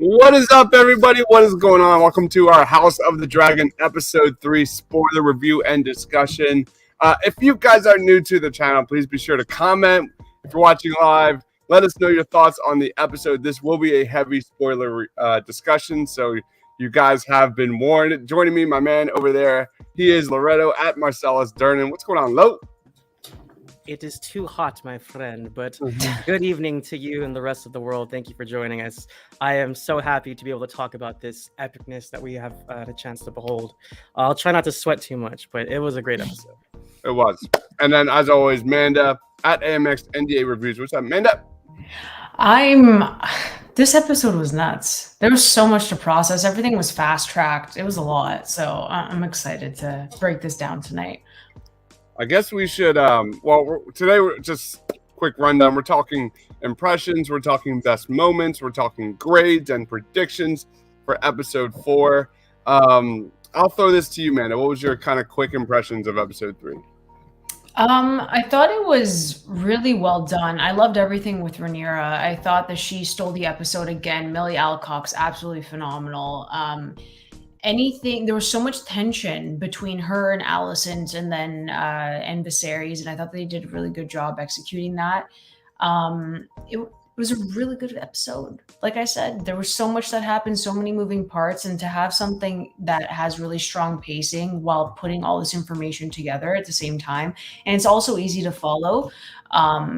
What is up, everybody? What is going on? Welcome to our House of the Dragon Episode 3 spoiler review and discussion. If you guys are new to the channel, please be sure to comment. If you're watching live, let us know your thoughts on the episode. This will be a heavy spoiler discussion, so you guys have been warned. Joining me, my man over there, he is Loretto at Marcellus Durnan. What's going on, Lo? It is too hot, my friend, but good evening to you and the rest of the world. Thank you for joining us. I am so happy to be able to talk about this epicness that we have had a chance to behold. I'll try not to sweat too much, but it was a great episode. It was. And then, as always, Manda at AMX NDA Reviews. What's up, Manda? This episode was nuts. There was so much to process. Everything was fast-tracked. It was a lot. So I'm excited to break this down tonight. I guess we should, today we're just quick rundown. We're talking impressions, we're talking best moments, we're talking grades and predictions for episode 4. I'll throw this to you, Amanda. What was your kind of quick impressions of episode 3? I thought it was really well done. I loved everything with Rinera. I thought that she stole the episode again. Millie Alcock's absolutely phenomenal. There was so much tension between her and Alicent and Viserys, and I thought they did a really good job executing that. It was a really good episode. Like I said, there was so much that happened, so many moving parts, and to have something that has really strong pacing while putting all this information together at the same time, and it's also easy to follow,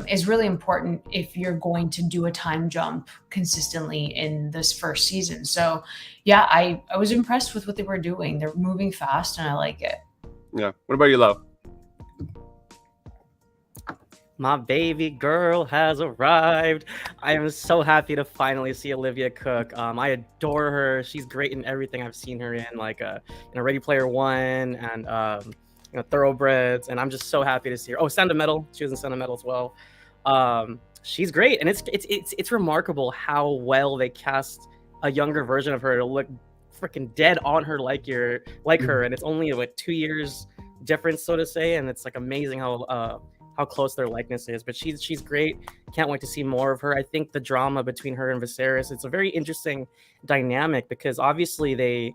is really important if you're going to do a time jump consistently in this first season. So yeah, I was impressed with what they were doing. They're moving fast and I like it. Yeah. What about you, Lo? My baby girl has arrived. I am so happy to finally see Olivia Cook. I adore her. She's great in everything I've seen her in, like Ready Player One and Thoroughbreds. And I'm just so happy to see her. Oh, Sound of Metal. She was in Sound of Metal as well. She's great, and it's remarkable how well they cast a younger version of her to look freaking dead on her like her. And it's only 2 years difference, so to say. And it's like amazing how close their likeness is, but she's great. Can't wait to see more of her. I think the drama between her and Viserys, it's a very interesting dynamic because obviously they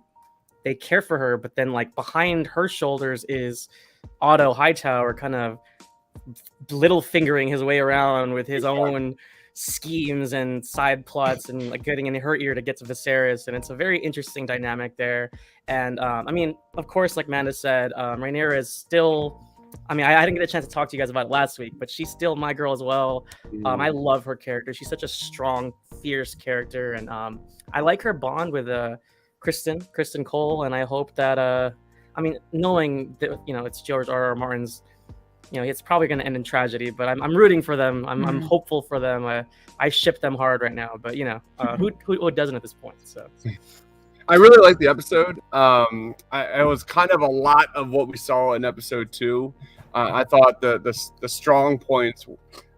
care for her, but then like behind her shoulders is Otto Hightower kind of little fingering his way around with his own schemes and side plots and like getting in her ear to get to Viserys, and it's a very interesting dynamic there. And of course, like Manda said, Rinera is still, I didn't get a chance to talk to you guys about it last week, but she's still my girl as well. I love her character. She's such a strong, fierce character, and I like her bond with Kristen Cole, and I hope that knowing that it's George R.R. Martin's, it's probably going to end in tragedy, but I'm rooting for them. I'm hopeful for them. I ship them hard right now, but who doesn't at this point? So. I really liked the episode. It was kind of a lot of what we saw in episode 2. I thought the strong points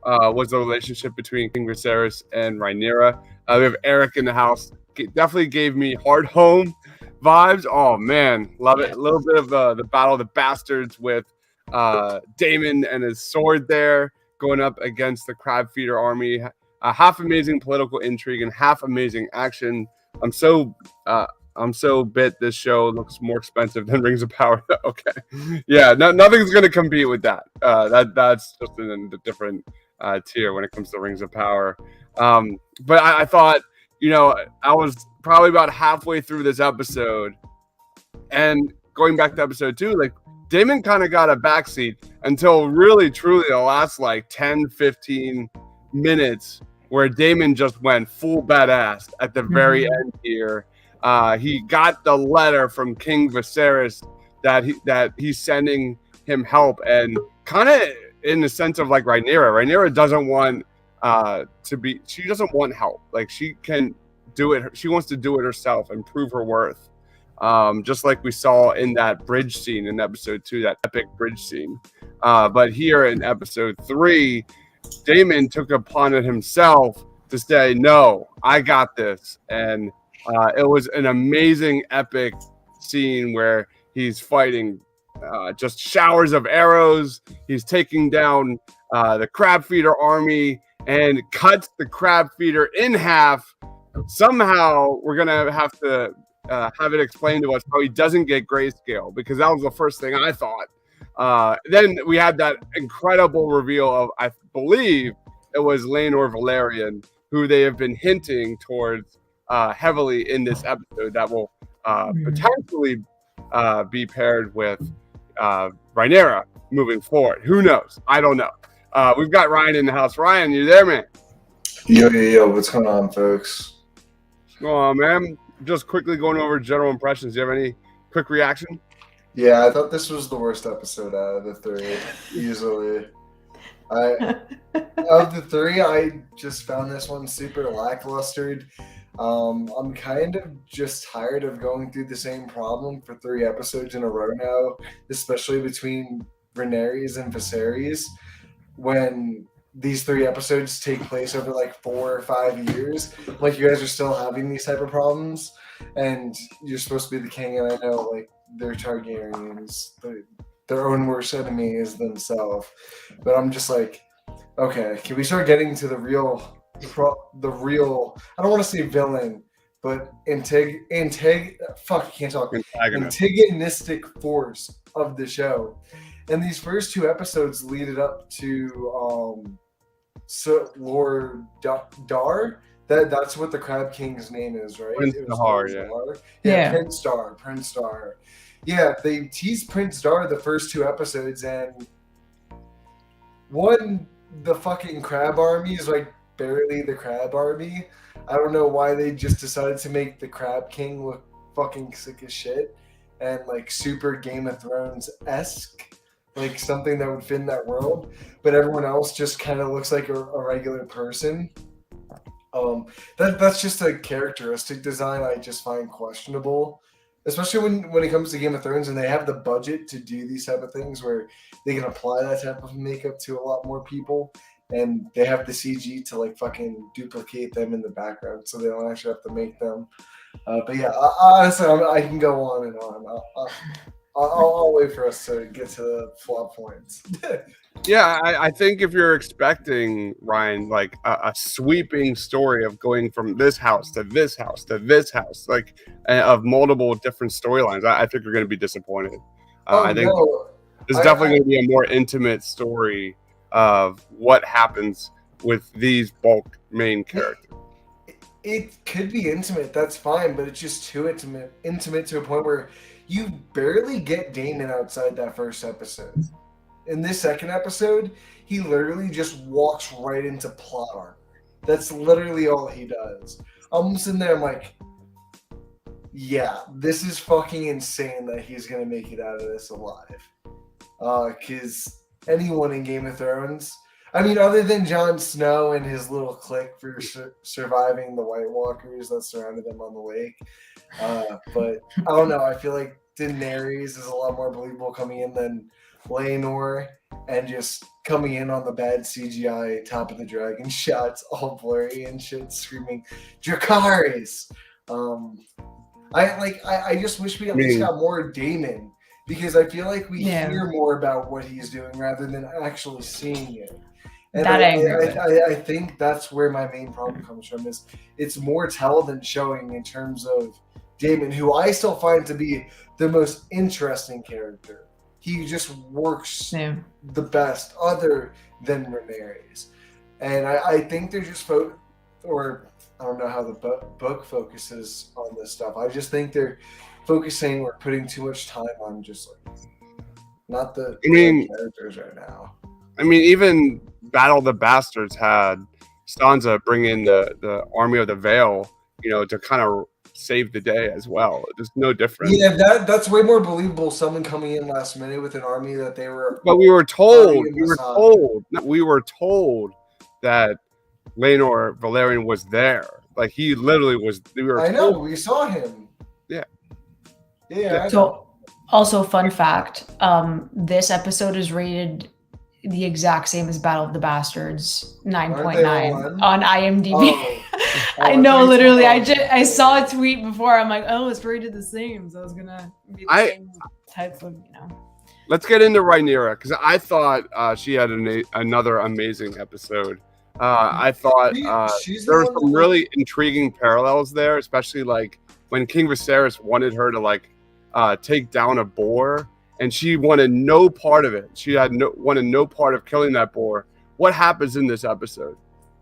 was the relationship between King Viserys and Rhaenyra. We have Eric in the house. Definitely gave me Hard Home vibes. Oh man, love it. A little bit of the Battle of the Bastards with Daemon and his sword there going up against the crab feeder army. Half amazing political intrigue and half amazing action. I'm so bit this show looks more expensive than Rings of Power. Okay. Yeah, nothing's going to compete with that. That's just in a different tier when it comes to Rings of Power. But I thought, I was probably about halfway through this episode and going back to episode 2, like Daemon kind of got a backseat until really, truly the last 10, 15 minutes where Daemon just went full badass at the very end here. He got the letter from King Viserys that he's sending him help, and kind of in the sense of like Rhaenyra doesn't want she doesn't want help. Like she can do it. She wants to do it herself and prove her worth. Just like we saw in that bridge scene in episode 2, that epic bridge scene. But here in episode 3, Daemon took upon it himself to say, no, I got this. And it was an amazing, epic scene where he's fighting just showers of arrows. He's taking down the crab feeder army and cuts the crab feeder in half somehow we're gonna have to have it explained to us how he doesn't get grayscale, because that was the first thing I thought. Then we had that incredible reveal of, I believe it was Laenor Valerian, who they have been hinting towards heavily in this episode, that will potentially be paired with Rhaenyra moving forward. Who knows? I don't know. We've got Ryan in the house. Ryan, you there, man? Yo, what's going on, folks? Oh, man. Just quickly going over general impressions. Do you have any quick reaction? Yeah, I thought this was the worst episode out of the three, easily. Of the three, I just found this one super lackluster. I'm kind of just tired of going through the same problem for 3 episodes in a row now, especially between Rhaenyra and Viserys, when these 3 episodes take place over like 4 or 5 years. Like, you guys are still having these type of problems, and you're supposed to be the king, and I know, like, they're Targaryens, their own worst enemy is themselves. But I'm just like, okay, can we start getting to the real, I don't want to say villain, but antagonistic force of the show. And these first 2 episodes lead it up to Lord Dar. That's what the Crab King's name is, right? Prince Dar, Yeah. Prince Dar. Yeah, they teased Prince Dar the first 2 episodes, and the fucking Crab Army is like barely the Crab Army. I don't know why they just decided to make the Crab King look fucking sick as shit and like super Game of Thrones-esque, like something that would fit in that world, but everyone else just kind of looks like a regular person. That's just a characteristic design I just find questionable, especially when it comes to Game of Thrones and they have the budget to do these type of things where they can apply that type of makeup to a lot more people, and they have the CG to like fucking duplicate them in the background, so they don't actually have to make them. But yeah, honestly, I can go on and on. I'll wait for us to get to the flop points. Yeah, I think if you're expecting, Ryan, like a sweeping story of going from this house to this house to this house, like of multiple different storylines, I think you're going to be disappointed. I think there's definitely going to be a more intimate story of what happens with these bulk main characters. It could be intimate, that's fine, but it's just too intimate to a point where you barely get Daemon outside that first episode. In this second episode, he literally just walks right into plot armor. That's literally all he does. I'm sitting there, I'm like, yeah, this is fucking insane that he's going to make it out of this alive. Because anyone in Game of Thrones, I mean, other than Jon Snow and his little clique for surviving the White Walkers that surrounded them on the lake, but I don't know, I feel like Daenerys is a lot more believable coming in than Laenor, and just coming in on the bad CGI Top of the Dragon shots, all blurry and shit, screaming Dracarys. I just wish we at least got more Daemon, because I feel like we hear more about what he's doing rather than actually seeing it. And I think that's where my main problem comes from, is it's more tell than showing in terms of Daemon, who I still find to be the most interesting character. He just works the best other than Rhaenyra. And I think they're just or I don't know how the book focuses on this stuff. I just think they're focusing or putting too much time on just like not the characters right now. I mean, even Battle of the Bastards had Sansa bring in the Army of the Vale, to kind of save the day as well. It's no different. Yeah, that's way more believable. Someone coming in last minute with an army that they were. But we were told that Laenor Valerian was there. Like, he literally was. We saw him. Yeah. So, also fun fact: this episode is rated the exact same as Battle of the Bastards, 9.9 on IMDb. I know, literally. I saw a tweet before. I'm like, oh, it's rated the same. So I was gonna be the same type of, Let's get into Rhaenyra, because I thought she had another amazing episode. I thought She's there the were one some that really intriguing parallels there, especially like when King Viserys wanted her to like take down a boar, and she wanted no part of it. She wanted no part of killing that boar. What happens in this episode?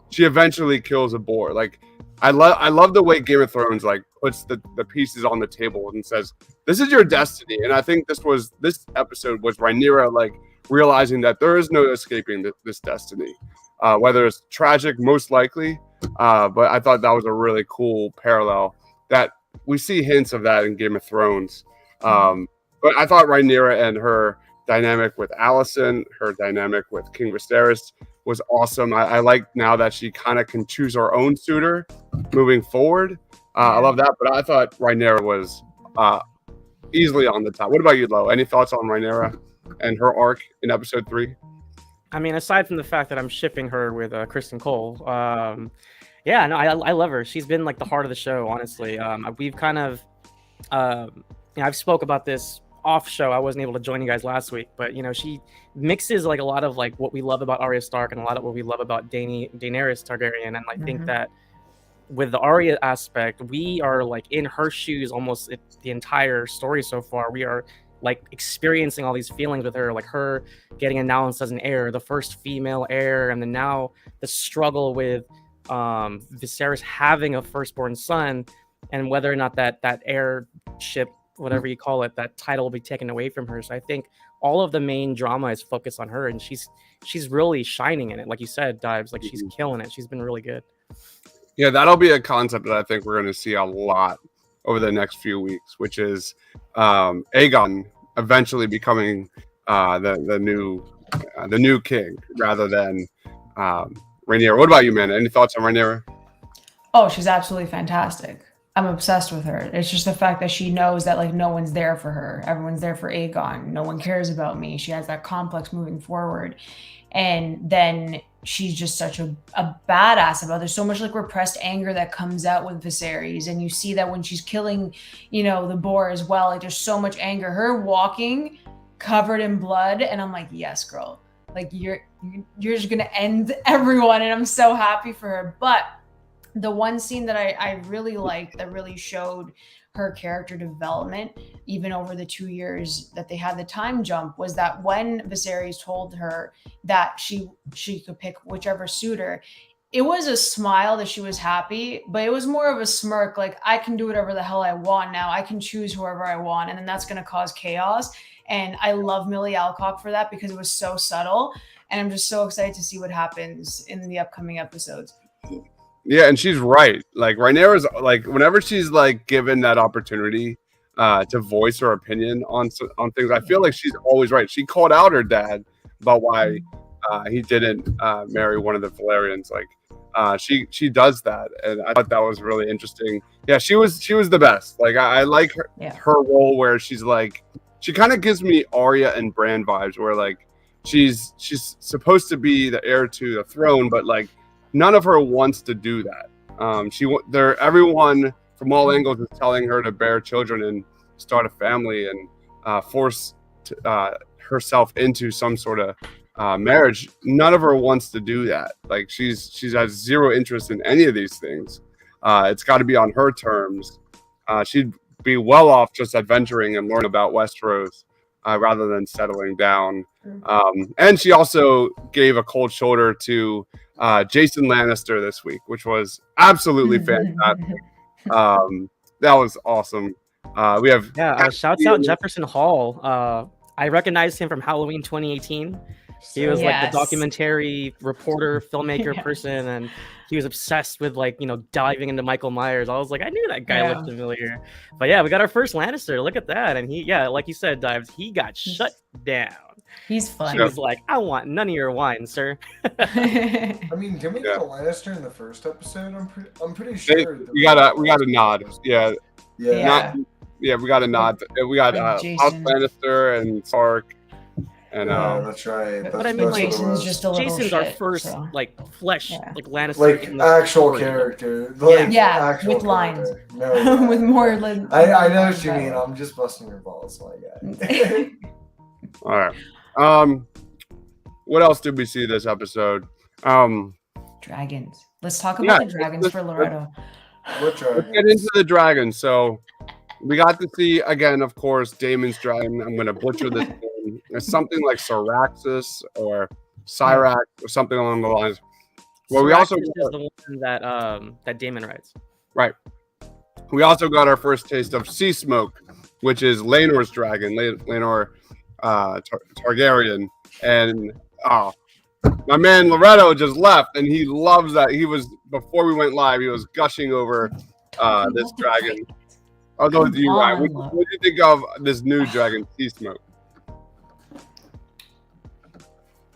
She eventually kills a boar. Like I love the way Game of Thrones like puts the pieces on the table and says, "This is your destiny." And I think this episode was Rhaenyra like realizing that there is no escaping this destiny, whether it's tragic, most likely. But I thought that was a really cool parallel that we see hints of that in Game of Thrones. But I thought Rhaenyra and her dynamic with Alicent, her dynamic with King Viserys was awesome. I like now that she kind of can choose her own suitor moving forward. I love that. But I thought Rhaenyra was easily on the top. What about you, Lo? Any thoughts on Rhaenyra and her arc in episode 3? I mean, aside from the fact that I'm shipping her with Kristen Cole, yeah, no, I love her. She's been like the heart of the show, honestly. We've kind of, I've spoke about this off show. I wasn't able to join you guys last week, but she mixes like a lot of like what we love about Arya Stark and a lot of what we love about Daenerys Targaryen, and I think that with the Arya aspect, we are like in her shoes almost the entire story so far. We are like experiencing all these feelings with her, like her getting announced as an heir, the first female heir, and then now the struggle with Viserys having a firstborn son, and whether or not that heirship, whatever you call it, that title will be taken away from her. So I think all of the main drama is focused on her, and she's really shining in it. Like you said, Dives, like she's killing it. She's been really good. Yeah, that'll be a concept that I think we're going to see a lot over the next few weeks, which is Aegon eventually becoming the new king rather than Rhaenyra. What about you, man? Any thoughts on Rhaenyra? Oh, she's absolutely fantastic. I'm obsessed with her. It's just the fact that she knows that like no one's there for her. Everyone's there for Aegon. No one cares about me. She has that complex moving forward. And then she's just such a badass about it. There's so much like repressed anger that comes out with Viserys. And you see that when she's killing, the boar as well. Like there's so much anger. Her walking covered in blood. And I'm like, yes, girl. Like you're just gonna end everyone. And I'm so happy for her. But the one scene that I really liked that really showed her character development, even over the 2 years that they had the time jump, was that when Viserys told her that she could pick whichever suitor, it was a smile that she was happy, but it was more of a smirk, like I can do whatever the hell I want now. I can choose whoever I want, and then that's going to cause chaos. And I love Millie Alcock for that because it was so subtle, and I'm just so excited to see what happens in the upcoming episodes. Yeah, and she's right. Like Rhaenyra's like whenever she's like given that opportunity to voice her opinion on things, I feel like she's always right. She called out her dad about why he didn't marry one of the Valerians. Like she does that, and I thought that was really interesting. Yeah, she was the best. Like I like her role where she's like she kind of gives me Arya and Bran vibes, where like she's supposed to be the heir to the throne, but like none of her wants to do that. Everyone from all angles is telling her to bear children and start a family and force herself into some sort of marriage. None of her wants to do that. Like she has zero interest in any of these things. It's got to be on her terms. She'd be well off just adventuring and learning about Westeros rather than settling down. And she also gave a cold shoulder to Jason Lannister this week, which was absolutely fantastic. That was awesome. We have shouts out Jefferson Hall. I recognized him from Halloween 2018. He was like the documentary reporter, filmmaker person, and he was obsessed with like diving into Michael Myers. I was like, I knew that guy looked familiar. But yeah, we got our first Lannister. Look at that, and he like you said, Dives, he got shut down. He's fun. She was like, I want none of your wine, sir. I mean, didn't we get a Lannister in the first episode? I'm pretty sure. We got a nod. Yeah. We got a nod. We got House Lannister and Stark. And that's right. But I mean, like, Jason's our first like flesh, like Lannister, like actual character, like with lines, no, with more. I know what you mean. I'm just busting your balls, my guy. All right. What else did we see this episode? Dragons. Let's talk about the dragons for Loretto. What dragons? Let's get into the dragons. So we got to see again, of course, Damon's dragon. I'm gonna butcher this name. It's something like Syraxis or Cyrax or something along the lines. Well, we also Syraxis is the one that Damon writes. right. We also got our first taste of Sea Smoke, which is Laenor's dragon, Laenor Targaryen, and my man Loretto just left, and he loves that. He was before we went live. He was gushing over this dragon. I'll go with you, Ryan. What do you think of this new dragon, Sea Smoke?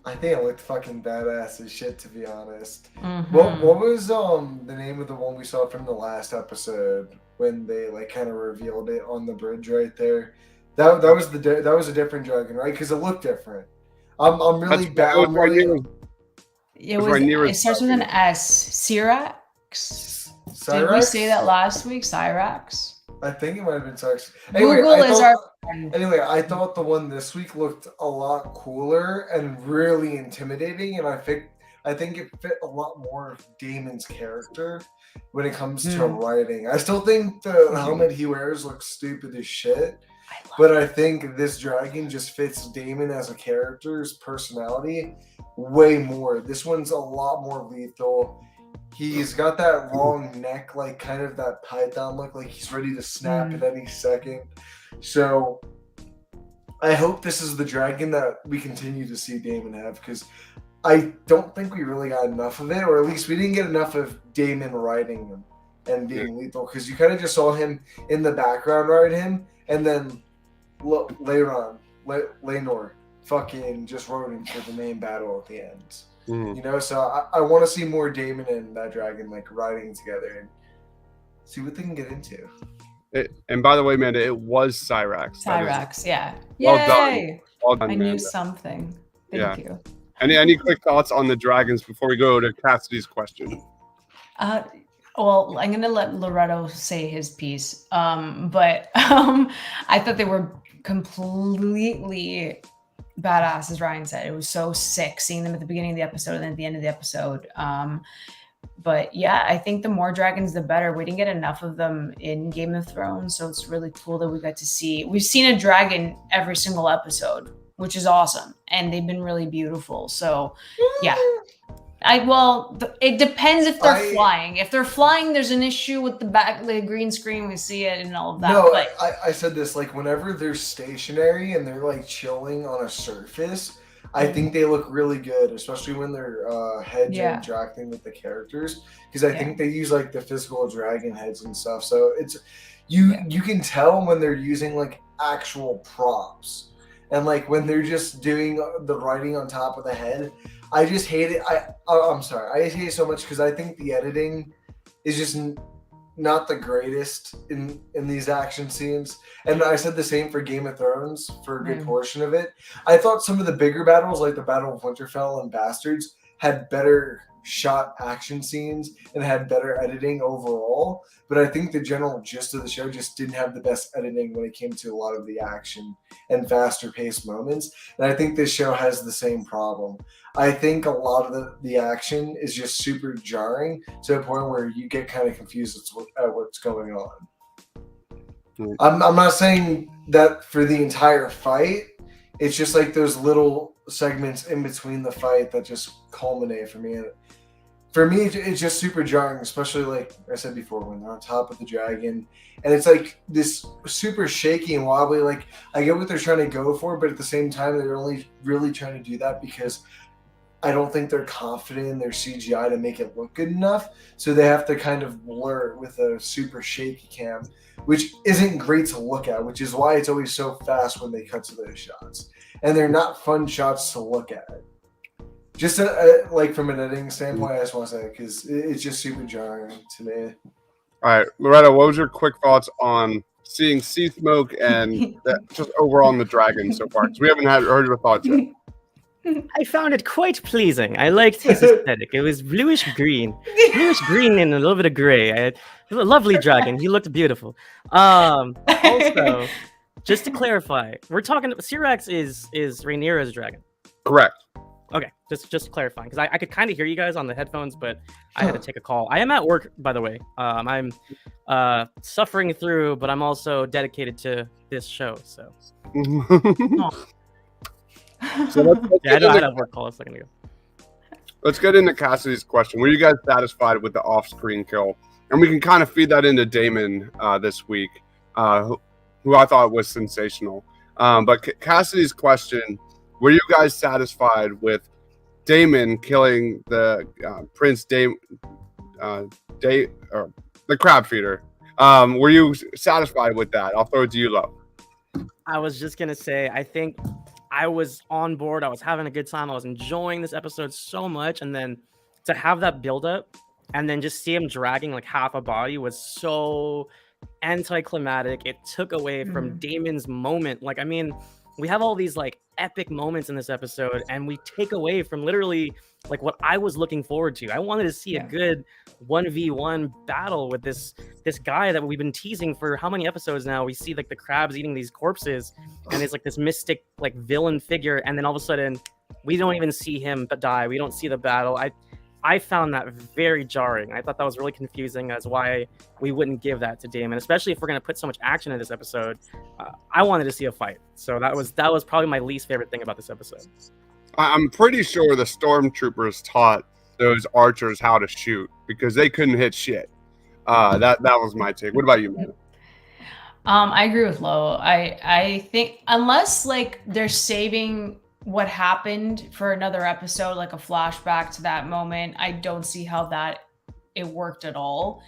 I think it looked fucking badass as shit, to be honest. Mm-hmm. What was the name of the one we saw from the last episode when they like kind of revealed it on the bridge right there? That was a different dragon, right? Because it looked different. I'm really bad. It starts with an S. Syrax. Did we say that last week? Syrax. I think it might have been Syrax. Google is our friend. Anyway, I thought the one this week looked a lot cooler and really intimidating, and I think it fit a lot more of Damon's character when it comes to writing. I still think the helmet he wears looks stupid as shit, but I think this dragon just fits Damon as a character's personality way more. This one's a lot more lethal. He's got that long neck, like kind of that python look, like he's ready to snap at any second. So I hope this is the dragon that we continue to see Damon have, because I don't think we really got enough of it, or at least we didn't get enough of Damon riding him and being lethal, because you kind of just saw him in the background ride him, and then Laenor fucking just rode him for the main battle at the end. You know, so I want to see more Damon and that dragon like riding together and see what they can get into. And by the way, Amanda, it was Cyrax. Cyrax, yeah. Well Yay! done. Well done, I Amanda. knew something. Thank you. Any quick thoughts on the dragons before we go to Cassidy's question? Well, I'm gonna let Loretto say his piece. But I thought they were completely badass, as Ryan said. It was so sick seeing them at the beginning of the episode and then at the end of the episode. But yeah, I think the more dragons, the better. We didn't get enough of them in Game of Thrones, so it's really cool that we got to see. We've seen a dragon every single episode, which is awesome, and they've been really beautiful. So yeah. It depends if they're flying. If they're flying, there's an issue with the green screen. We see it and all of that. No, but I said this, like whenever they're stationary and they're like chilling on a surface, I think they look really good, especially when they're heads interacting with the characters, because I think they use like the physical dragon heads and stuff. So it's you can tell when they're using like actual props, and like when they're just doing the writing on top of the head. I just hate it. I'm sorry. I hate it so much because I think the editing is just not the greatest in these action scenes. And I said the same for Game of Thrones for a good portion of it. I thought some of the bigger battles, like the Battle of Winterfell and Bastards, had better shot action scenes and had better editing overall. But I think the general gist of the show just didn't have the best editing when it came to a lot of the action and faster paced moments. And I think this show has the same problem. I think a lot of the action is just super jarring to a point where you get kind of confused at what's going on. I'm not saying that for the entire fight. It's just like those little segments in between the fight that just culminate for me. For me, it's just super jarring, especially like I said before, when they're on top of the dragon. And it's like this super shaky and wobbly. Like, I get what they're trying to go for, but at the same time, they're only really trying to do that because I don't think they're confident in their CGI to make it look good enough. So they have to kind of blur it with a super shaky cam, which isn't great to look at, which is why it's always so fast when they cut to those shots. And they're not fun shots to look at. Just like from an editing standpoint, I just want to say it because it's just super jarring to me. All right, Loretta, what was your quick thoughts on seeing Sea Smoke and just overall on the dragon so far? Because we haven't heard your thoughts yet. I found it quite pleasing. I liked his aesthetic. It was bluish green and a little bit of gray. A lovely dragon. He looked beautiful. Also, just to clarify, we're talking. Syrax is Rhaenyra's dragon. Correct. Okay. Just clarifying, because I could kind of hear you guys on the headphones, but I had to take a call. I am at work, by the way. I'm suffering through, but I'm also dedicated to this show. So, So let's yeah, I had a work call a second ago. Let's get into Cassidy's question. Were you guys satisfied with the off-screen kill? And we can kind of feed that into Damon this week, who I thought was sensational. But Cassidy's question: were you guys satisfied with Damon killing the Prince the crab feeder? Were you satisfied with that? I'll throw it to you, Lo. I was just gonna say, I think I was on board. I was having a good time. I was enjoying this episode so much, and then to have that buildup, and then just see him dragging like half a body was so anticlimactic. It took away from Damon's moment. Like, I mean, we have all these like epic moments in this episode, and we take away from literally like what I was looking forward to. I wanted to see a good 1v1 battle with this guy that we've been teasing for how many episodes now. We see like the crabs eating these corpses, and it's like this mystic like villain figure, and then all of a sudden we don't even see him but die. We don't see the battle. I found that very jarring. I thought that was really confusing as why we wouldn't give that to Damon, especially if we're going to put so much action in this episode. I wanted to see a fight. So that was probably my least favorite thing about this episode. I'm pretty sure the stormtroopers taught those archers how to shoot because they couldn't hit shit. That was my take. What about you, man? I agree with Lo. I think unless like they're saving what happened for another episode, like a flashback to that moment, I don't see how that it worked at all.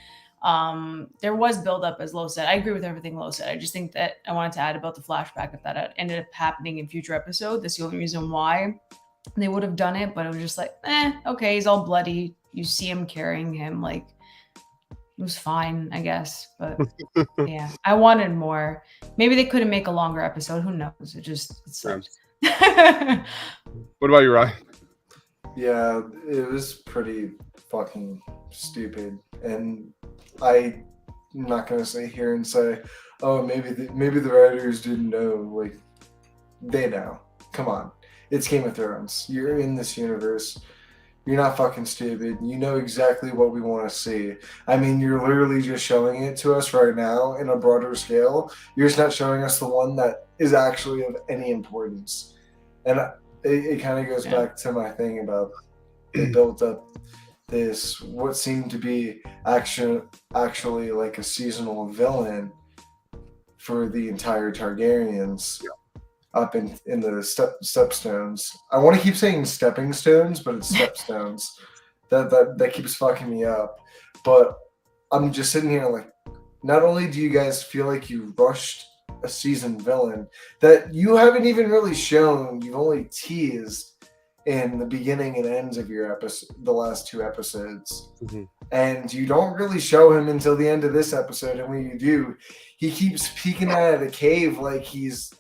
There was buildup, as Lo said. I agree with everything Lo said. I just think that I wanted to add about the flashback if that ended up happening in future episode. That's the only reason why they would have done it, but it was just like, okay, he's all bloody. You see him carrying him, like it was fine, I guess. But yeah, I wanted more. Maybe they couldn't make a longer episode. Who knows? It sucked. What about you, Ryan? Yeah, it was pretty fucking stupid, and I'm not gonna sit here and say, "Oh, maybe the writers didn't know." Like, they know. Come on, it's Game of Thrones. You're in this universe. You're not fucking stupid. You know exactly what we want to see. I mean, you're literally just showing it to us right now in a broader scale. You're just not showing us the one that is actually of any importance. And it kind of goes back to my thing about they built up this, what seemed to be actually like a seasonal villain for the entire Targaryens. Up in the stepstones. I want to keep saying stepping stones, but it's stepstones. That keeps fucking me up. But I'm just sitting here like, not only do you guys feel like you rushed a seasoned villain that you haven't even really shown, you've only teased in the beginning and ends of your episode, the last two episodes. And you don't really show him until the end of this episode. And when you do, he keeps peeking out of the cave like he's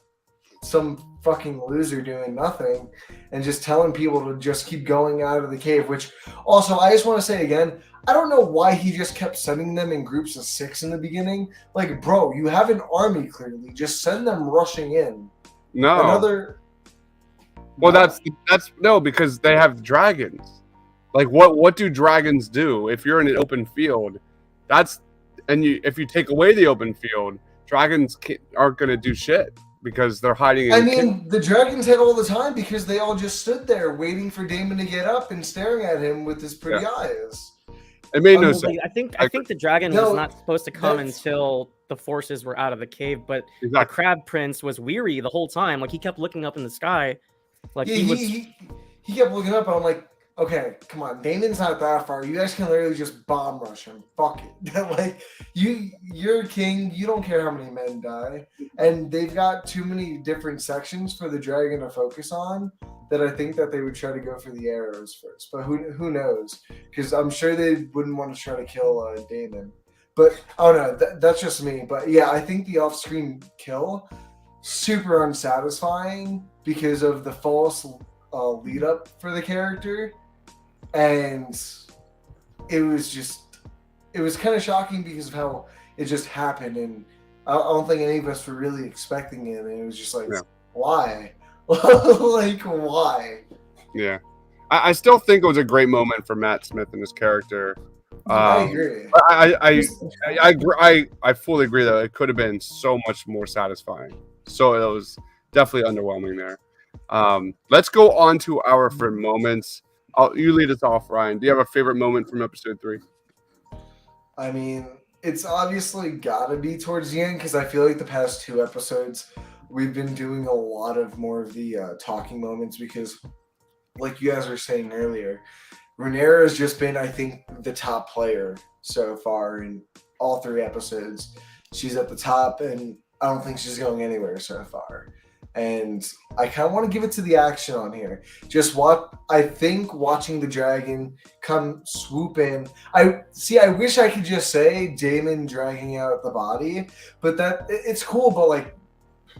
some fucking loser doing nothing and just telling people to just keep going out of the cave, which also I just want to say again, I don't know why he just kept sending them in groups of 6 in the beginning. Like, bro, you have an army clearly. Just send them rushing in. Well, that's no, because they have dragons. Like, what do dragons do? If you're in an open field, if you take away the open field, dragons aren't going to do shit. Because they're hiding. The dragons had all the time because they all just stood there waiting for Damon to get up and staring at him with his pretty eyes. It made no sense. I think the dragon was not supposed to come until the forces were out of the cave, but the Crab Prince was weary the whole time. Like, he kept looking up in the sky. Like, he kept looking up, and I'm like, okay, come on, Damon's not that far. You guys can literally just bomb rush him. Fuck it. Like, you're a king. You don't care how many men die. And they've got too many different sections for the dragon to focus on that I think that they would try to go for the arrows first. But who knows? Because I'm sure they wouldn't want to try to kill Damon. But, oh no, that's just me. But yeah, I think the off-screen kill, super unsatisfying because of the false lead up for the character. And it was kind of shocking because of how it just happened, and I don't think any of us were really expecting it, and it was just like, why? Like, why? Yeah. I still think it was a great moment for Matt Smith and his character. I agree. I fully agree that it could have been so much more satisfying. So it was definitely underwhelming there. Let's go on to our favorite moments. You lead us off, Ryan. Do you have a favorite moment from episode 3? I mean, it's obviously got to be towards the end because I feel like the past 2 episodes we've been doing a lot of more of the talking moments because, like you guys were saying earlier, Rinera has just been, I think, the top player so far in all 3 episodes. She's at the top, and I don't think she's going anywhere so far. And I kind of want to give it to the action on here. I think watching the dragon come swoop in. I wish I could just say Damon dragging out the body, but it's cool, but like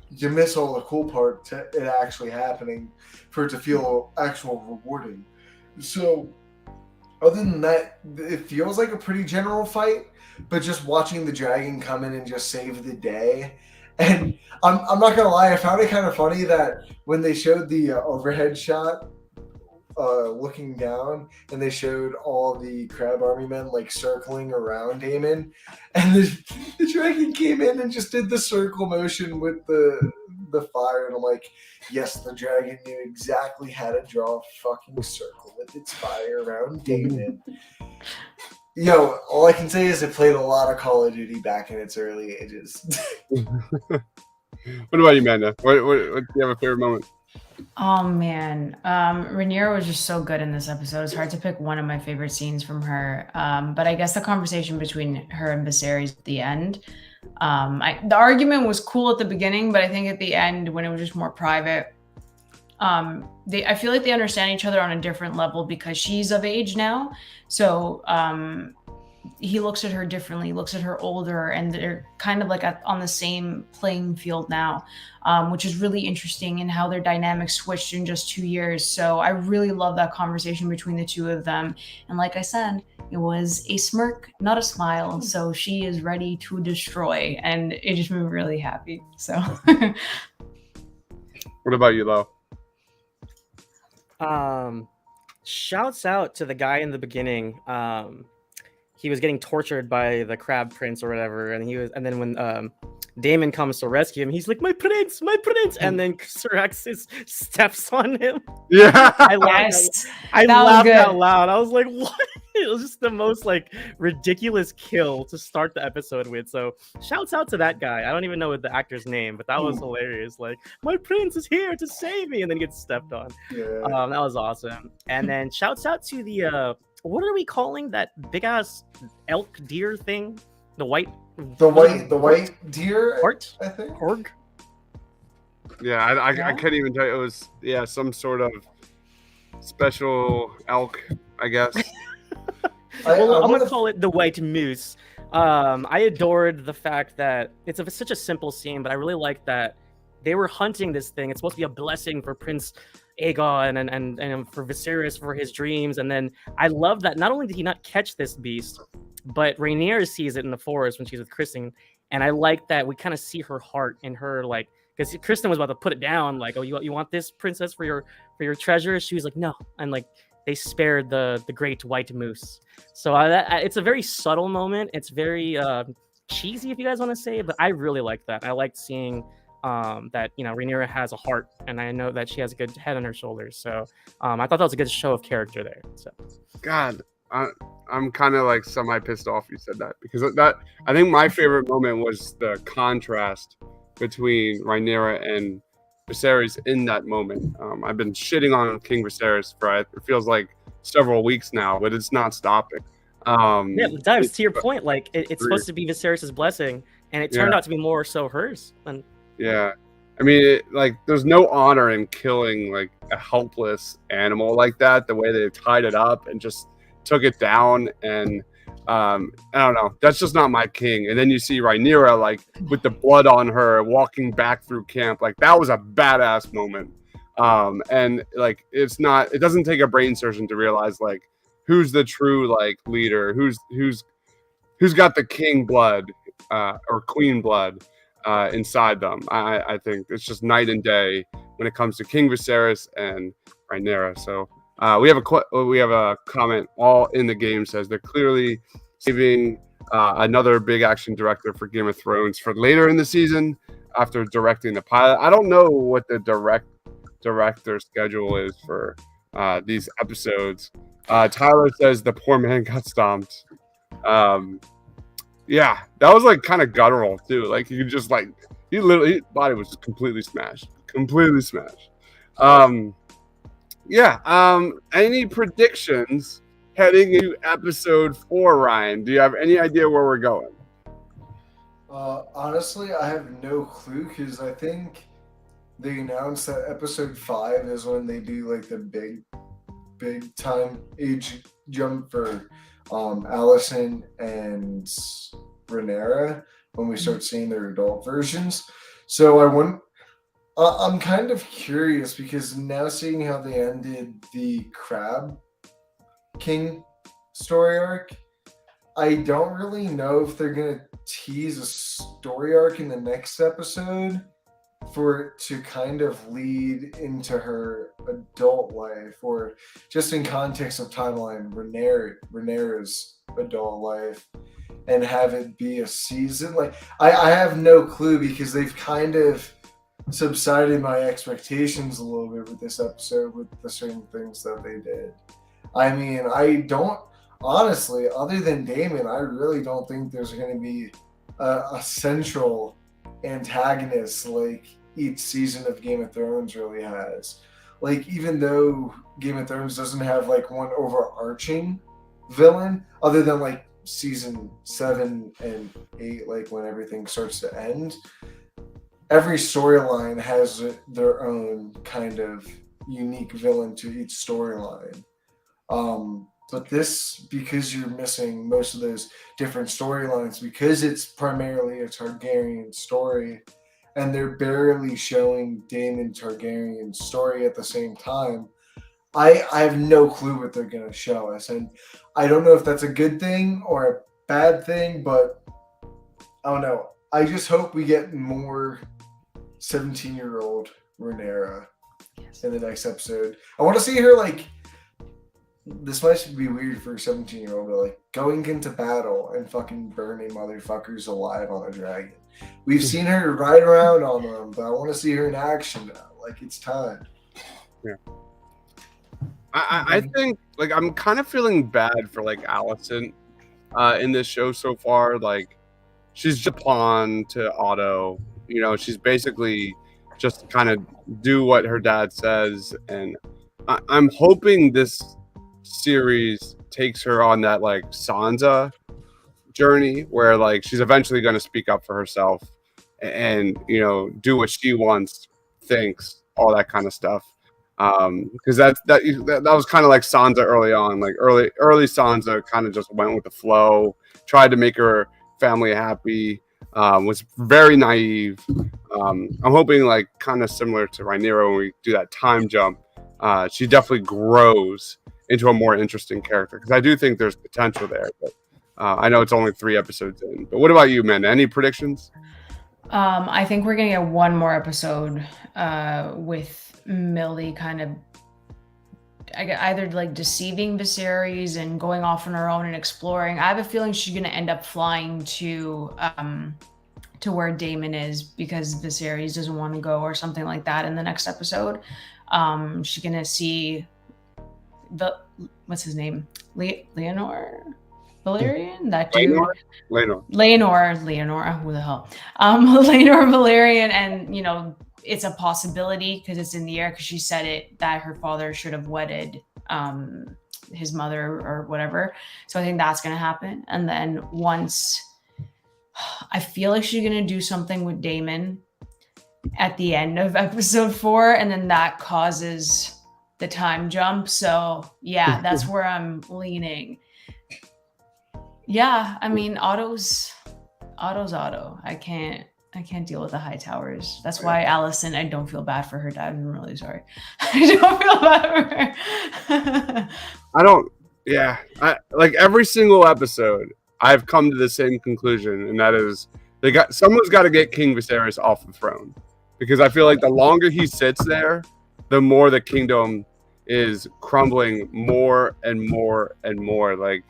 you miss all the cool part to it actually happening for it to feel actual rewarding. So other than that, it feels like a pretty general fight, but just watching the dragon come in and just save the day. And I'm not gonna lie, I found it kind of funny that when they showed the overhead shot, looking down, and they showed all the crab army men like circling around Damon, and the dragon came in and just did the circle motion with the fire, and I'm like, yes, the dragon knew exactly how to draw a fucking circle with its fire around Damon. Yo, all I can say is it played a lot of Call of Duty back in its early ages. What about you, Amanda? What do you have a favorite moment? Oh man, Rhaenyra was just so good in this episode. It's hard to pick one of my favorite scenes from her, but I guess the conversation between her and Viserys at the end. The argument was cool at the beginning, but I think at the end, when it was just more private, I feel like they understand each other on a different level because she's of age now. So he looks at her differently, looks at her older, and they're kind of like on the same playing field now, which is really interesting in how their dynamics switched in just 2 years. So I really love that conversation between the two of them. And like I said, it was a smirk, not a smile. So she is ready to destroy, and it just made me really happy. So What about you, Lo? Shouts out to the guy in the beginning. He was getting tortured by the crab prince or whatever, and then when Damon comes to rescue him, he's like, my prince, and then Syraxis steps on him. Yeah. I laughed out loud. I was like, what? It was just the most like ridiculous kill to start the episode with. So shouts out to that guy. I don't even know the actor's name, but that was hilarious. Like, my prince is here to save me, and then gets stepped on. Yeah. That was awesome. And then shouts out to the what are we calling that big ass elk deer thing? The white deer. Hort? I think. Horg? Yeah, I couldn't even tell you. It was some sort of special elk, I guess. I'm gonna call it the white moose. I adored the fact that it's such a simple scene, but I really like that they were hunting this thing. It's supposed to be a blessing for Prince Aegon and for Viserys for his dreams. And then I love that not only did he not catch this beast, but Rhaenyra sees it in the forest when she's with Kristen. And I like that we kind of see her heart in her, like, because Kristen was about to put it down, like, oh, you want this, princess, for your treasure? She was like, no. And like they spared the great white moose. So it's a very subtle moment. It's very cheesy, if you guys want to say it, but I really like that. I liked seeing that Rhaenyra has a heart, and I know that she has a good head on her shoulders. So I thought that was a good show of character there. So God, I'm kind of like semi pissed off you said that, because I think my favorite moment was the contrast between Rhaenyra and Viserys in that moment. I've been shitting on King Viserys for it feels like several weeks now, but it's not stopping. Dives, to your point, like it's supposed to be Viserys' blessing, and it turned out to be more so hers. And yeah, I mean, there's no honor in killing like a helpless animal like that. The way they tied it up and just took it down, and I don't know, that's just not my king. And then you see Rhaenyra like with the blood on her walking back through camp, like that was a badass moment. And like it doesn't take a brain surgeon to realize like who's the true like leader, who's got the king blood or queen blood inside them. I think it's just night and day when it comes to King Viserys and Rhaenyra. So We have a comment. All in the game says they're clearly saving another big action director for Game of Thrones for later in the season after directing the pilot. I don't know what the director schedule is for these episodes. Tyler says the poor man got stomped. Yeah, that was like kind of guttural too. Like you just like his body was completely smashed. Any predictions heading into episode 4, Ryan? Do you have any idea where we're going? Honestly, I have no clue because I think they announced that episode 5 is when they do like the big time age jump for Allison and Rinera when we start seeing their adult versions. So I'm kind of curious because now seeing how they ended the Crab King story arc, I don't really know if they're gonna tease a story arc in the next episode for it to kind of lead into her adult life, or just in context of timeline, Renera's adult life, and have it be a season. Like I have no clue because they've kind of subsided my expectations a little bit with this episode with the certain things that they did. I mean, I don't honestly, other than Damon, I really don't think there's going to be a central antagonist like each season of Game of Thrones really has. Like, even though Game of Thrones doesn't have like one overarching villain, other than like season 7 and 8, like when everything starts to end, every storyline has their own kind of unique villain to each storyline. But this, because you're missing most of those different storylines, because it's primarily a Targaryen story, and they're barely showing Daemon Targaryen's story at the same time, I have no clue what they're going to show us. And I don't know if that's a good thing or a bad thing, but I don't know. I just hope we get more 17-year-old Rinera in the next episode. I want to see her like, this might be weird for a 17-year-old, but like going into battle and fucking burning motherfuckers alive on a dragon. We've seen her ride around on them, but I want to see her in action now. Like, it's time. Yeah. I think like I'm kind of feeling bad for like Allison in this show so far. Like, she's just a pawn to Otto. You know, she's basically just kind of do what her dad says, and I'm hoping this series takes her on that like Sansa journey where like she's eventually going to speak up for herself and you know do what she wants, thinks, all that kind of stuff. Because that was kind of like Sansa early on. Like early Sansa kind of just went with the flow, tried to make her family happy, was very naive. I'm hoping like kind of similar to Rhaenyra when we do that time jump, she definitely grows into a more interesting character because I do think there's potential there. But I know it's only 3 episodes in. But what about you, man? Any predictions? I think we're gonna get one more episode with Millie kind of either like deceiving Viserys and going off on her own and exploring. I have a feeling she's gonna end up flying to where Daemon is because Viserys doesn't want to go or something like that in the next episode. She's gonna see what's his name? Leonor Valerian? That dude? Leonor, who the hell? Leonor Valerian, and you know, it's a possibility because it's in the air because she said it that her father should have wedded his mother or whatever. So I think that's gonna happen. And then once I feel like she's gonna do something with Daemon at the end of episode 4, and then that causes the time jump. So yeah, that's where I'm leaning. Yeah, I mean, Otto's Otto. I can't deal with the high towers. That's why Allison, I don't feel bad for her dad. I'm really sorry. I don't feel bad for her. I like every single episode I've come to the same conclusion, and that is someone's got to get King Viserys off the throne, because I feel like the longer he sits there, the more the kingdom is crumbling more and more and more. Like,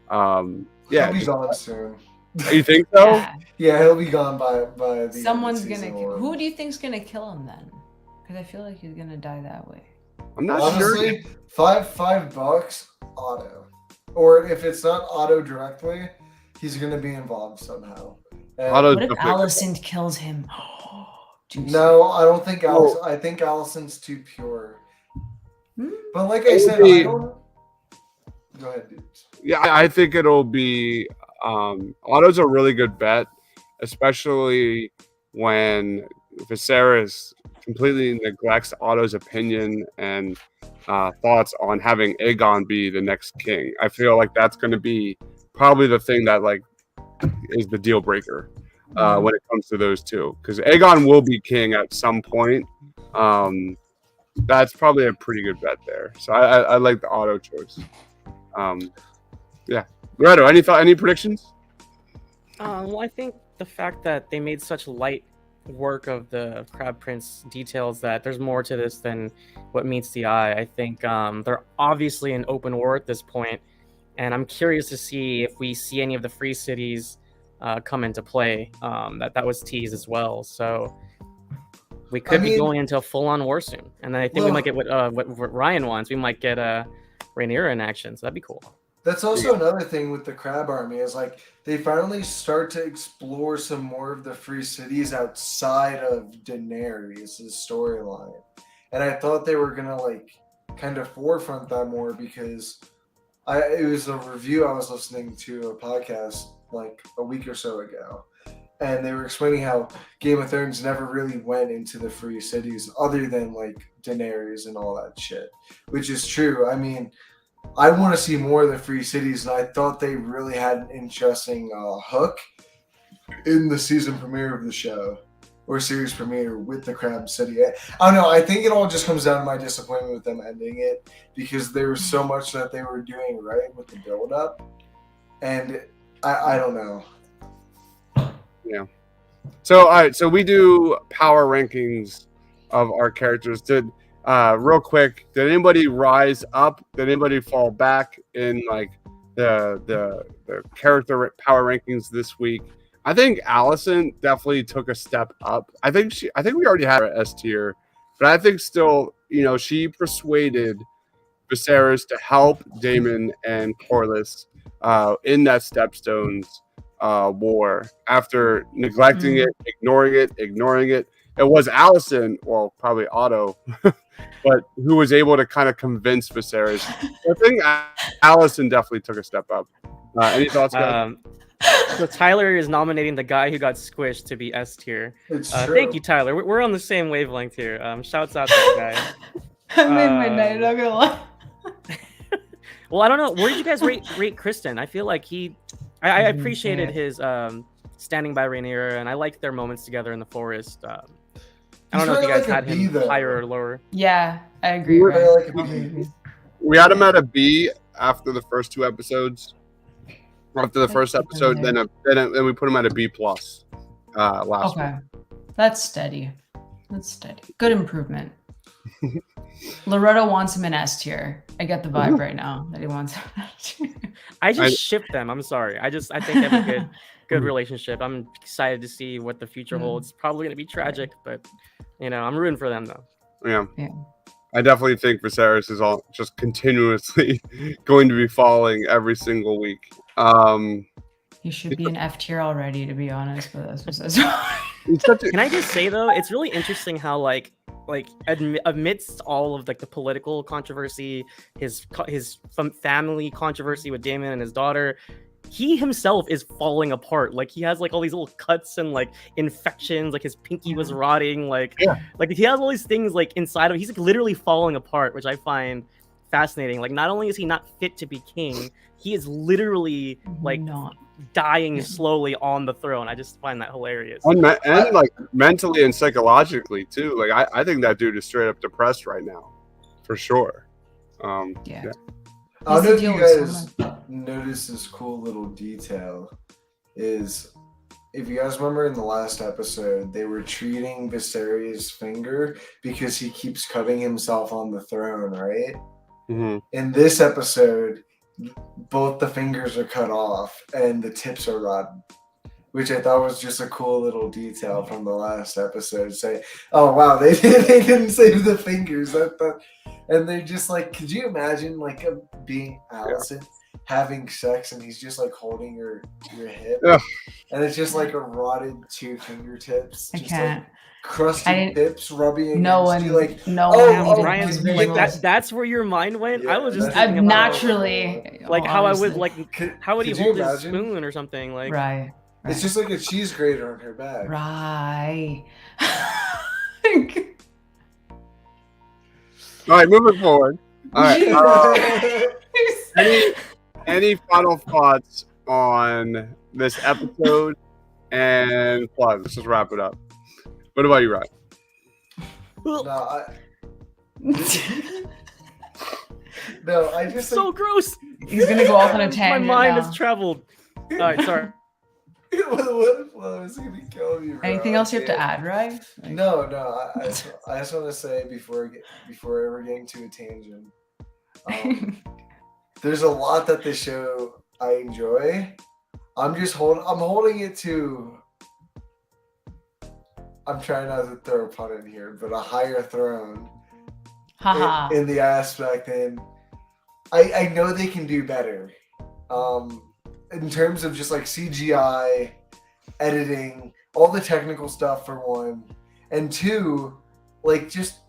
He'll be gone soon. You think so? Yeah. Yeah, he'll be gone by the Someone's end of gonna. season one. Who do you think's gonna kill him then? Because I feel like he's gonna die that way. I'm not sure. Honestly, $5 Otto, or if it's not Otto directly, he's gonna be involved somehow. And Otto's What if definitely- Allison kills him? Juicy. No, I don't think Allison. Well- I think Allison's too pure. Hmm? But like I said, Maybe- I don't. Go ahead, dude. Yeah, I think it'll be. Otto's a really good bet, especially when Viserys completely neglects Otto's opinion and thoughts on having Aegon be the next king. I feel like that's going to be probably the thing that like is the deal breaker when it comes to those two, because Aegon will be king at some point. That's probably a pretty good bet there. So I like the Otto choice. Yeah, Loretto, any predictions? Well, I think the fact that they made such light work of the Crab Prince details that there's more to this than what meets the eye. I think they're obviously in open war at this point, and I'm curious to see if we see any of the free cities come into play. That was teased as well, so we could be going into a full-on war soon. And then I think we might get what Ryan wants. We might get Rhaenyra in action, so that'd be cool. That's also another thing with the Crab Army is like they finally start to explore some more of the free cities outside of Daenerys' storyline, and I thought they were gonna like kind of forefront that more because it was a review I was listening to a podcast like a week or so ago, and they were explaining how Game of Thrones never really went into the free cities other than like Daenerys and all that shit, which is true. I mean, I want to see more of the free cities, and I thought they really had an interesting hook in the season premiere of the show, or series premiere with the Crab City. I don't know. I think it all just comes down to my disappointment with them ending it, because there was so much that they were doing right with the build-up, and I don't know. Yeah. So all right. So we do power rankings of our characters. Real quick, did anybody rise up? Did anybody fall back in like the character power rankings this week? I think Allison definitely took a step up. I think we already had her S tier, but I think still, she persuaded Viserys to help Daemon and Corlys in that Stepstones war after neglecting it, ignoring it. It was Allison, well, probably Otto, but who was able to kind of convince Viserys. I think Allison definitely took a step up. Any thoughts, guys? So Tyler is nominating the guy who got squished to be S tier. It's true. Thank you, Tyler. We're on the same wavelength here. Shouts out to that I made my night. Not gonna lie. guy. Well, I don't know. Where did you guys rate Kristen? I feel like I appreciated his standing by Rhaenyra, and I liked their moments together in the forest. I don't know if you guys had him higher or lower. Yeah, I agree. We're Ryan. like a B. We had him at a B after the first two episodes. After the first episode, then we put him at a B plus last week. Okay, that's steady. Good improvement. Loretto wants him in S tier. I get the vibe right now that he wants him in S tier. I just ship them. I'm sorry. I think they have a good relationship. I'm excited to see what the future holds. It's probably going to be tragic, but I'm rooting for them though. Yeah. Yeah. I definitely think Viserys is all just continuously going to be falling every single week. He should be an F tier already, to be honest. But that's what Can I just say though, it's really interesting how like amidst all of like the political controversy, his family controversy with Daemon and his daughter, he himself is falling apart. Like he has like all these little cuts and like infections, like his pinky was rotting, like he has all these things like inside of him. He's like literally falling apart, which I find fascinating. Like not only is he not fit to be king, he is literally like not dying slowly on the throne. I just find that hilarious. And like mentally and psychologically too. Like I think that dude is straight up depressed right now, for sure. Yeah. I don't know if you guys noticed this cool little detail. Is if you guys remember in the last episode, they were treating Viserys' finger because he keeps cutting himself on the throne, right? Mhm. In this episode, both the fingers are cut off and the tips are rotten, which I thought was just a cool little detail from the last episode. Say, oh wow, they didn't save the fingers. And they're just like, could you imagine like being Allison having sex and he's just like holding your hip, Ugh. and it's just like a rotted 2 fingertips. I Just can't. like crusty tips rubbing No against one, you. Like, no oh, one. oh, Ryan, could visuals. you like that's where your mind went. I Yeah, was just that's- thinking about Naturally, like how I would honestly. like how would he Could you hold his imagine? spoon or something like. Right. It's just like a cheese grater on her back. Right. All right, moving forward. All right. Any final thoughts on this episode and plug? Let's just wrap it up. What about you, Ryan? No, I just So gross. He's gonna go off on a My tangent mind now. has traveled. All right, sorry. what if I was gonna kill you? Bro? Anything else you have to add, right? Like- No. I just want to say before ever getting to a tangent, there's a lot that this show I enjoy. I'm holding it to. I'm trying not to throw a pun in here, but a higher throne Haha. in the aspect, and I know they can do better. In terms of just like CGI, editing, all the technical stuff for one, and two, like just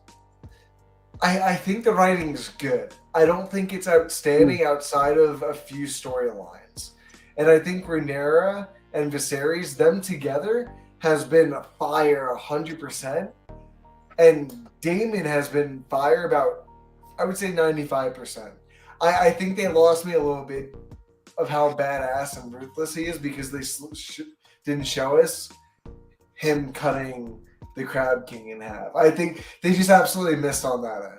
I think the writing is good. I don't think it's outstanding outside of a few storylines, and I think Rinera and Viserys, them together, has been fire 100%, and Daemon has been fire about, I would say 95%. I think they lost me a little bit of how badass and ruthless he is because they didn't show us him cutting the Crab King in half. I think they just absolutely missed on that end.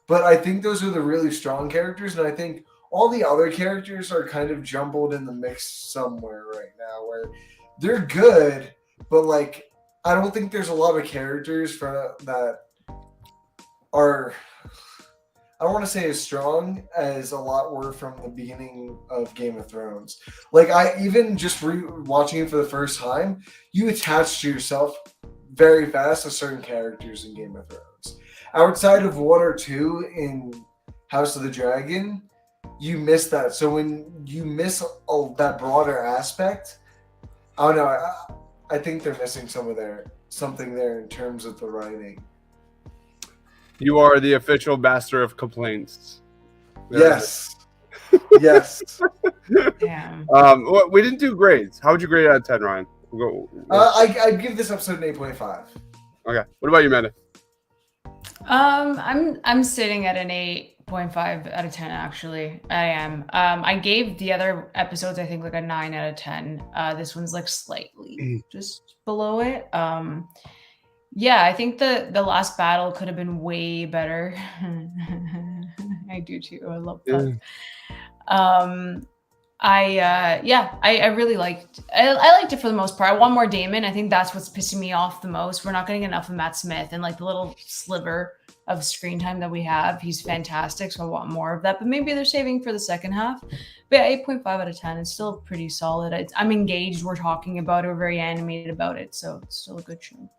But I think those are the really strong characters, and I think all the other characters are kind of jumbled in the mix somewhere right now where they're good, but like I don't think there's a lot of characters that are, I don't want to say as strong as a lot were from the beginning of Game of Thrones. Like I even just watching it for the first time, you attach to yourself very fast to certain characters in Game of Thrones. Outside of 1 or 2 in House of the Dragon, you miss that. So when you miss that broader aspect, I don't know. I think they're missing something there in terms of the writing. You are the official master of complaints. Yes. Yes. Damn. We didn't do grades. How would you grade it out of 10, Ryan? We'll go. I'd give this episode an 8.5. Okay. What about you, Amanda? I'm sitting at an 8.5 out of 10. Actually, I am. I gave the other episodes I think like a 9 out of 10. This one's like slightly just below it. Yeah, I think the last battle could have been way better. I do too. I love that. I really liked. I liked it for the most part. I want more Damon. I think that's what's pissing me off the most. We're not getting enough of Matt Smith and like the little sliver of screen time that we have. He's fantastic, so I want more of that. But maybe they're saving for the second half. But yeah, 8.5 out of 10. It's still pretty solid. I'm engaged. We're talking about it. We're very animated about it, so it's still a good show.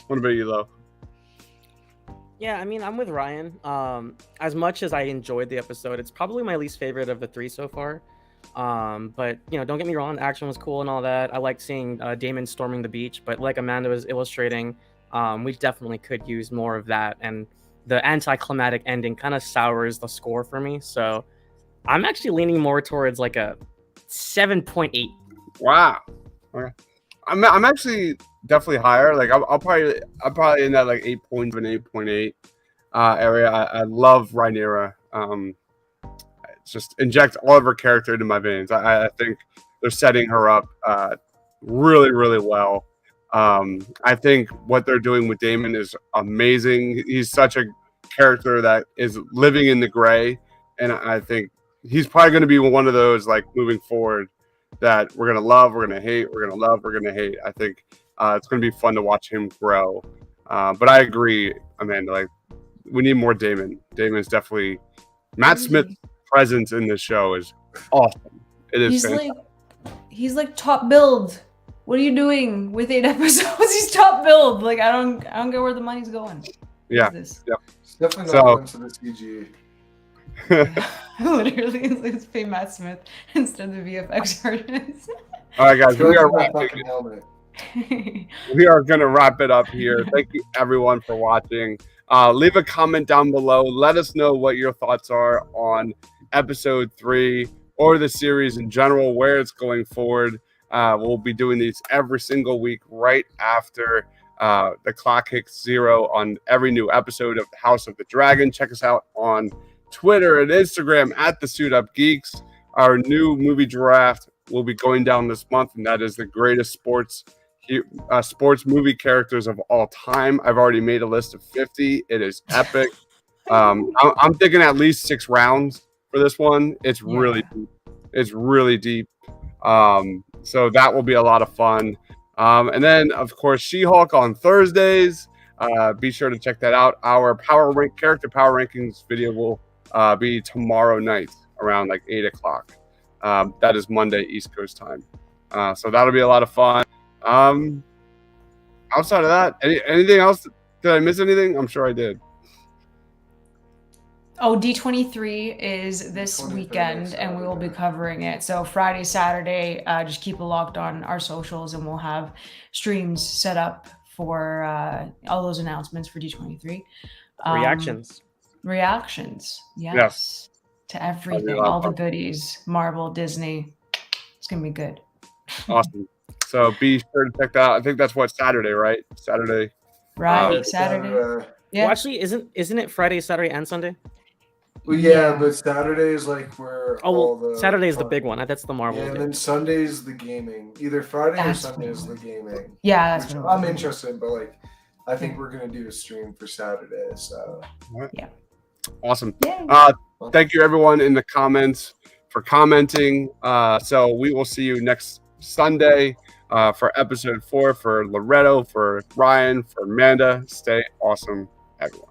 What about you, Lo? Yeah, I mean, I'm with Ryan. As much as I enjoyed the episode, it's probably my least favorite of the 3 so far. But you know, don't get me wrong, the action was cool and all that. I liked seeing Damon storming the beach, but like Amanda was illustrating, we definitely could use more of that. And the anticlimactic ending kind of sours the score for me. So I'm actually leaning more towards like a 7.8. Wow. Okay. I'm actually definitely higher. Like I'm probably in that like 8.7, 8.8 area. I love Rhaenyra. Just inject all of her character into my veins. I think they're setting her up really, really well. I think what they're doing with Damon is amazing. He's such a character that is living in the gray, and I think he's probably going to be one of those like moving forward that we're going to love, we're going to hate, we're going to love, we're going to hate. I think it's going to be fun to watch him grow. But I agree, Amanda. Like we need more Damon. Damon's definitely Matt Smith's presence in this show is awesome. It is fantastic. He's like top build. What are you doing with 8 episodes? He's top build. Like I don't get where the money's going. Yeah. This? Yep. It's definitely not going to the CG. Literally, let's pay Matt Smith instead of the VFX artist. All right, guys, we are going to wrap it up here. Thank you, everyone, for watching. Leave a comment down below. Let us know what your thoughts are on episode 3 or the series in general, where it's going forward. We'll be doing these every single week right after the clock hits 0 on every new episode of House of the Dragon. Check us out on Twitter and Instagram at the Suit Up Geeks. Our new movie draft will be going down this month, and that is the greatest sports movie characters of all time. I've already made a list of 50. It is epic. I'm thinking at least 6 rounds for this one. It's really deep. It's really deep. So that will be a lot of fun. And then, of course, She-Hulk on Thursdays. Be sure to check that out. Our character power rankings video will be tomorrow night around like 8 o'clock. That is Monday East Coast time. So that'll be a lot of fun. Outside of that, anything else? Did I miss anything? I'm sure I did. Oh, D23 is this weekend, and we will be covering it. So Friday, Saturday, just keep it locked on our socials, and we'll have streams set up for all those announcements for D23. Reactions, yes. To everything, all the goodies, Marvel, Disney. It's gonna be good. Awesome. So be sure to check that out. I think that's Saturday, right? Saturday. Right, Saturday. Yeah. Well, actually, isn't it Friday, Saturday, and Sunday? Well, yeah, but Saturday is like where Saturday is the big one. That's the Marvel. Yeah, and then Sunday is the gaming. Either Friday or Sunday is the gaming. Yeah, that's what I'm interested, but like, I think we're gonna do a stream for Saturday. So yeah, awesome. Thank you everyone in the comments for commenting. So we will see you next Sunday for episode 4 for Loretto, for Ryan, for Amanda. Stay awesome, everyone.